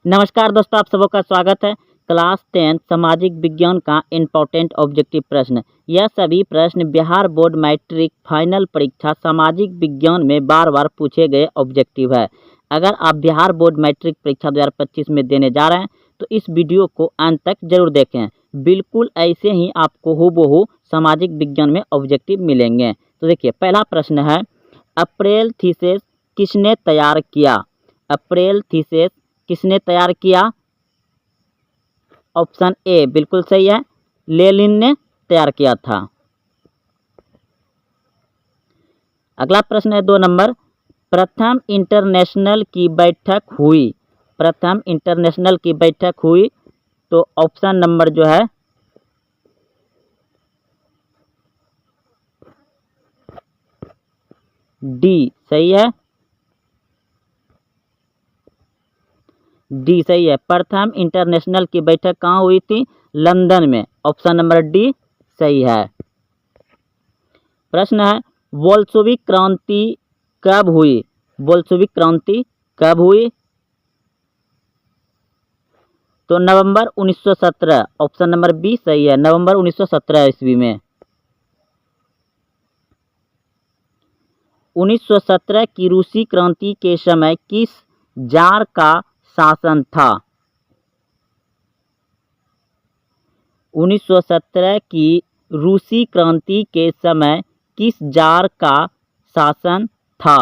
नमस्कार दोस्तों, आप सबों का स्वागत है। क्लास 10 सामाजिक विज्ञान का इम्पोर्टेंट ऑब्जेक्टिव प्रश्न। यह सभी प्रश्न बिहार बोर्ड मैट्रिक फाइनल परीक्षा सामाजिक विज्ञान में बार बार पूछे गए ऑब्जेक्टिव है। अगर आप बिहार बोर्ड मैट्रिक परीक्षा 2025 में देने जा रहे हैं तो इस वीडियो को अंत तक जरूर देखें। बिल्कुल ऐसे ही आपको हूबहू सामाजिक विज्ञान में ऑब्जेक्टिव मिलेंगे। तो देखिए, पहला प्रश्न है, अप्रैल थीसिस किसने तैयार किया? अप्रैल थीसिस किसने तैयार किया? ऑप्शन ए बिल्कुल सही है, लेनिन ने तैयार किया था। अगला प्रश्न है 2 नंबर, प्रथम इंटरनेशनल की बैठक हुई। प्रथम इंटरनेशनल की बैठक हुई, तो ऑप्शन नंबर जो है डी सही है। डी सही है। प्रथम इंटरनेशनल की बैठक कहाँ हुई थी? लंदन में। ऑप्शन नंबर डी सही है। प्रश्न है, बोल्शेविक क्रांति कब हुई? बोल्शेविक क्रांति कब हुई? तो नवंबर 1917। ऑप्शन नंबर बी सही है, नवंबर 1917 ईस्वी में। 1917 की रूसी क्रांति के समय किस जार का शासन था? 1917 की रूसी क्रांति के समय किस जार का शासन था?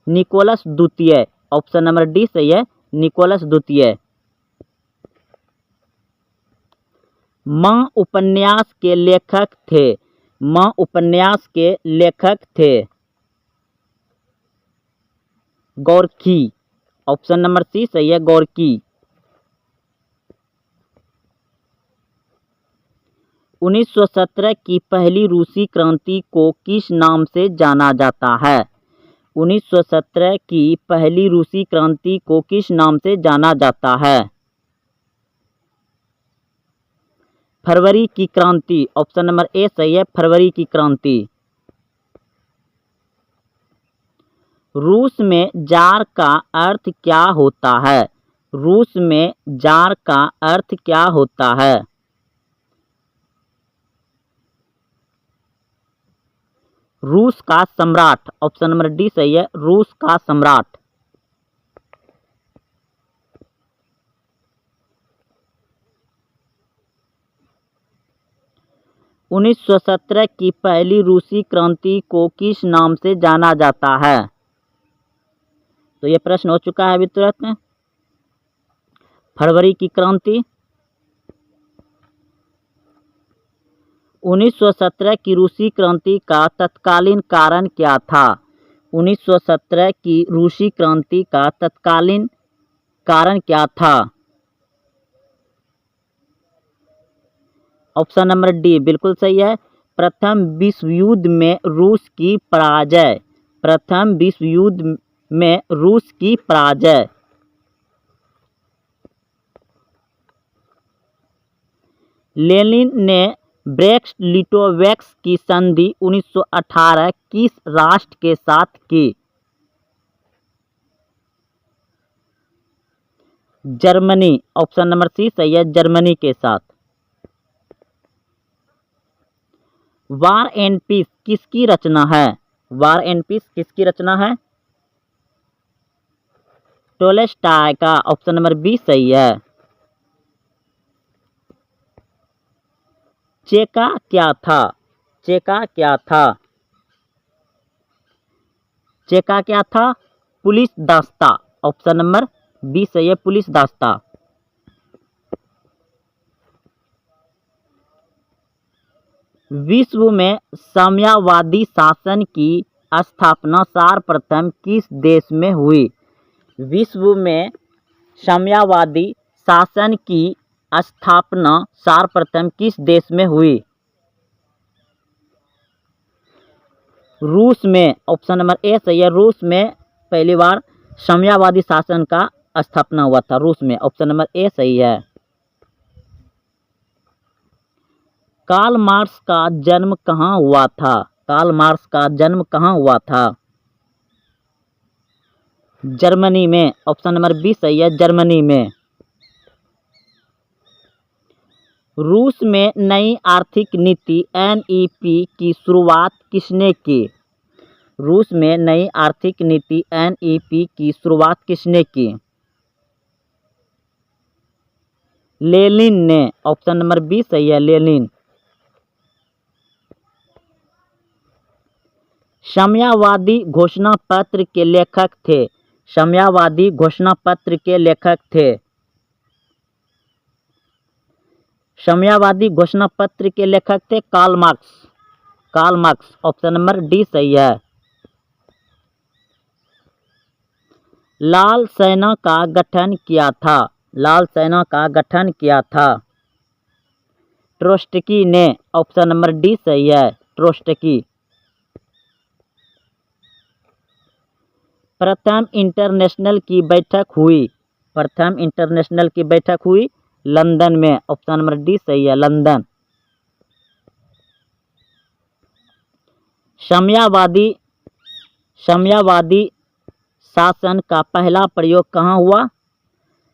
निकोलस द्वितीय। ऑप्शन नंबर डी सही है, निकोलस द्वितीय। माँ उपन्यास के लेखक थे। माँ उपन्यास के लेखक थे गोर्की। ऑप्शन नंबर सी सही है, गोर्की। 1917 की पहली रूसी क्रांति को किस नाम से जाना जाता है? 1917 की पहली रूसी क्रांति को किस नाम से जाना जाता है? फरवरी की क्रांति। ऑप्शन नंबर ए सही है, फरवरी की क्रांति। रूस में जार का अर्थ क्या होता है? रूस में जार का अर्थ क्या होता है? रूस का सम्राट। ऑप्शन नंबर डी सही है, रूस का सम्राट। उन्नीस सौ 17 की पहली रूसी क्रांति को किस नाम से जाना जाता है? तो यह प्रश्न हो चुका है अभी तुरंत। फरवरी की क्रांति। 1917 की रूसी क्रांति का तत्कालीन कारण क्या था? 1917 की रूसी क्रांति का तत्कालीन कारण क्या था? ऑप्शन नंबर डी बिल्कुल सही है, प्रथम विश्व युद्ध में रूस की पराजय। प्रथम विश्व युद्ध में रूस की पराजय। लेनिन ने ब्रेस्ट-लिटोव की संधि 1918 किस राष्ट्र के साथ की? जर्मनी। ऑप्शन नंबर सी सही है, जर्मनी के साथ। वार एंड पीस किसकी रचना है? वार एंड पीस किसकी रचना है? टोल्स्टॉय का। ऑप्शन नंबर बी सही है। चेका क्या था? चेका क्या था? चेका क्या था? पुलिस दस्ता। ऑप्शन नंबर बी सही है, पुलिस दस्ता। विश्व में साम्यवादी शासन की स्थापना सर्वप्रथम किस देश में हुई? विश्व में साम्यवादी शासन की स्थापना सर्वप्रथम किस देश में हुई? रूस में। ऑप्शन नंबर ए सही है, रूस में पहली बार साम्यवादी शासन का स्थापना हुआ था, रूस में। ऑप्शन नंबर ए सही है। कार्ल मार्क्स का जन्म कहाँ हुआ था? कार्ल मार्क्स का जन्म कहाँ हुआ था? जर्मनी में। ऑप्शन नंबर बी सही है, जर्मनी में। रूस में नई आर्थिक नीति NEP की शुरुआत किसने की? रूस में नई आर्थिक नीति NEP की शुरुआत किसने की? लेनिन ने। ऑप्शन नंबर बी सही है, लेनिन। साम्यवादी घोषणा पत्र के लेखक थे। साम्यवादी घोषणा पत्र के लेखक थे। साम्यवादी घोषणा पत्र के लेखक थे Karl Marx. Karl Marx. Option number D सही है। लाल सेना का गठन किया था। लाल सेना का गठन किया था ट्रोट्स्की ने। ऑप्शन नंबर डी सही है, ट्रोट्स्की। प्रथम इंटरनेशनल की बैठक हुई। प्रथम इंटरनेशनल की बैठक हुई लंदन में। ऑप्शन नंबर डी सही है, लंदन। साम्यवादी शासन का पहला प्रयोग कहाँ हुआ?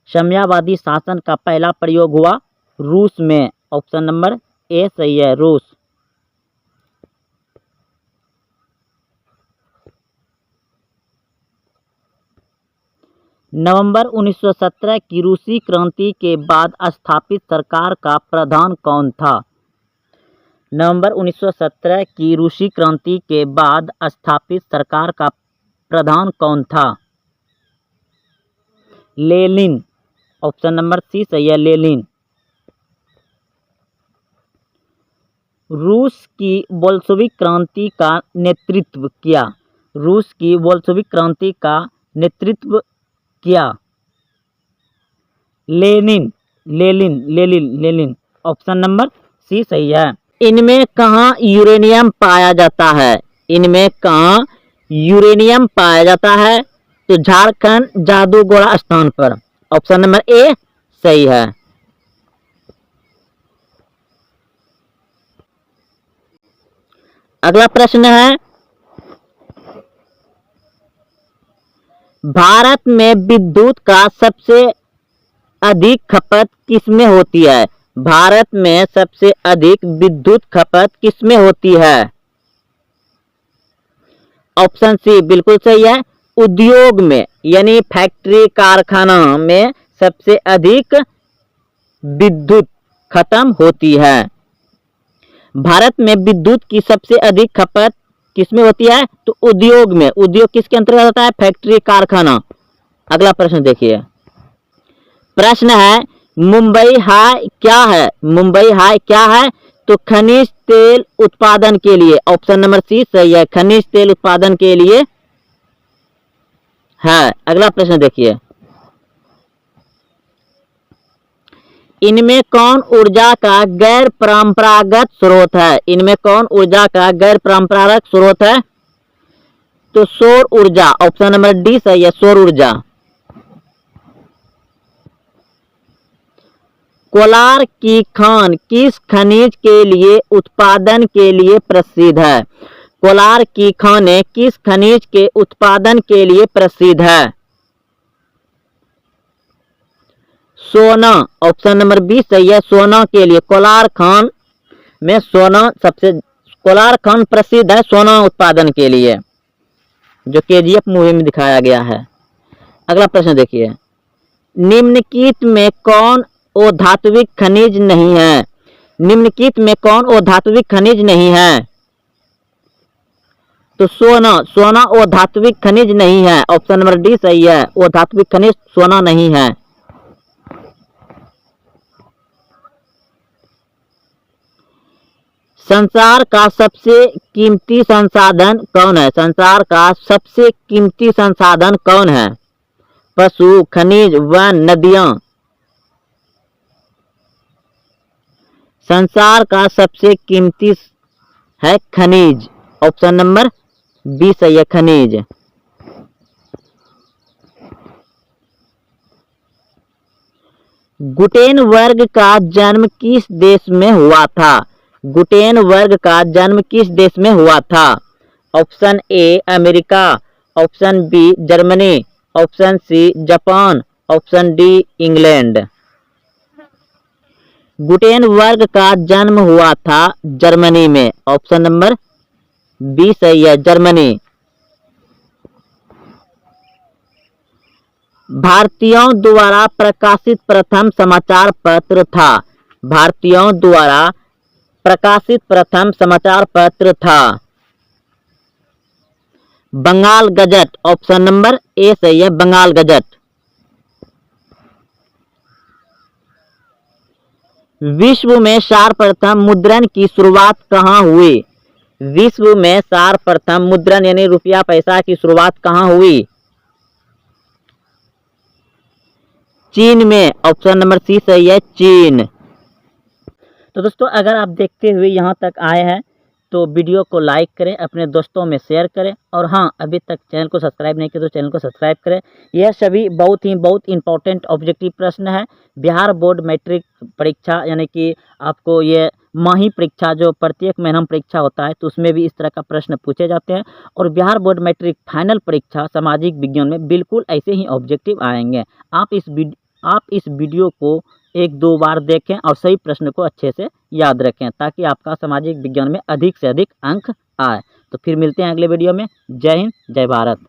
साम्यवादी शासन का पहला प्रयोग हुआ रूस में। ऑप्शन नंबर ए सही है, रूस। नवंबर 1917 की रूसी क्रांति के बाद स्थापित सरकार का प्रधान कौन था? नवंबर 1917 की रूसी क्रांति के बाद स्थापित सरकार का प्रधान कौन था? लेनिन। ऑप्शन नंबर सी सही है, लेनिन। रूस की बोल्शेविक क्रांति का नेतृत्व किया। रूस की बोल्शेविक क्रांति का नेतृत्व किया Lenin. Lenin Lenin Lenin. Option number C सही है। इनमें कहाँ यूरेनियम पाया जाता है? इनमें कहाँ यूरेनियम पाया जाता है? तो झारखंड जादूगोड़ा स्थान पर। ऑप्शन नंबर ए सही है। अगला प्रश्न है, भारत में विद्युत का सबसे अधिक खपत किसमें होती है? भारत में सबसे अधिक विद्युत खपत किसमें होती है? ऑप्शन सी बिल्कुल सही है, उद्योग में, यानी फैक्ट्री कारखाना में सबसे अधिक विद्युत खत्म होती है। भारत में विद्युत की सबसे अधिक खपत किसमें होती है? तो उद्योग में। उद्योग किसके अंतर्गत आता है? फैक्ट्री कारखाना। अगला प्रश्न देखिए। प्रश्न है, मुंबई हाई क्या है? मुंबई हाई क्या है? तो खनिज तेल उत्पादन के लिए। ऑप्शन नंबर सी सही है, खनिज तेल उत्पादन के लिए है। अगला प्रश्न देखिए। इनमें कौन ऊर्जा का गैर परंपरागत स्रोत है? इनमें कौन ऊर्जा का गैर परंपरागत स्रोत है? तो सौर ऊर्जा। ऑप्शन नंबर डी सही है, सौर ऊर्जा। कोलार की खान किस खनिज के लिए उत्पादन के लिए प्रसिद्ध है? कोलार की खानें किस खनिज के उत्पादन के लिए प्रसिद्ध है? सोना। ऑप्शन नंबर बी सही है, सोना के लिए। कोलार खान में सोना कोलार खान प्रसिद्ध है सोना उत्पादन के लिए, जो KGF मूवी में दिखाया गया है। अगला प्रश्न देखिए। निम्नलिखित में कौन अधात्विक खनिज नहीं है? निम्नलिखित में कौन अधात्विक खनिज नहीं है? तो सोना अधात्विक खनिज नहीं है। ऑप्शन नंबर डी सही है, अधात्विक खनिज सोना नहीं है। संसार का सबसे कीमती संसाधन कौन है? संसार का सबसे कीमती संसाधन कौन है? पशु, खनिज, वन, नदियां। संसार का सबसे कीमती है खनिज। ऑप्शन नंबर बी सही है, खनिज। गुटेनबर्ग का जन्म किस देश में हुआ था? गुटेनबर्ग का जन्म किस देश में हुआ था? Option A America, option B Germany, option C Japan, option D England. Gutenberg का जन्म हुआ था जर्मनी में, ऑप्शन नंबर बी सही है, जर्मनी। भारतीयों द्वारा प्रकाशित प्रथम समाचार पत्र था, भारतीयों द्वारा प्रकाशित प्रथम समाचार पत्र था Bengal gazette, option number A सही है, बंगाल गजट। विश्व में सर्वप्रथम मुद्रण की शुरुआत कहाँ हुई, विश्व में सर्वप्रथम मुद्रण यानी रुपया पैसा की शुरुआत कहाँ हुई, चीन में, ऑप्शन नंबर सी सही है, चीन। तो दोस्तों अगर आप देखते हुए यहाँ तक आए हैं तो वीडियो को लाइक करें, अपने दोस्तों में शेयर करें, और हाँ अभी तक चैनल को सब्सक्राइब नहीं किया तो चैनल को सब्सक्राइब करें। यह सभी बहुत इंपॉर्टेंट ऑब्जेक्टिव प्रश्न है। बिहार बोर्ड मैट्रिक परीक्षा यानी कि आपको ये माही परीक्षा जो प्रत्येक महीना में परीक्षा होता है तो उसमें भी इस तरह का प्रश्न पूछे जाते हैं, और बिहार बोर्ड मैट्रिक फाइनल परीक्षा सामाजिक विज्ञान में बिल्कुल ऐसे ही ऑब्जेक्टिव आएंगे। आप इस वीडियो को एक दो बार देखें और सही प्रश्न को अच्छे से याद रखें ताकि आपका सामाजिक विज्ञान में अधिक से अधिक अंक आए। तो फिर मिलते हैं अगले वीडियो में। जय हिंद, जय भारत।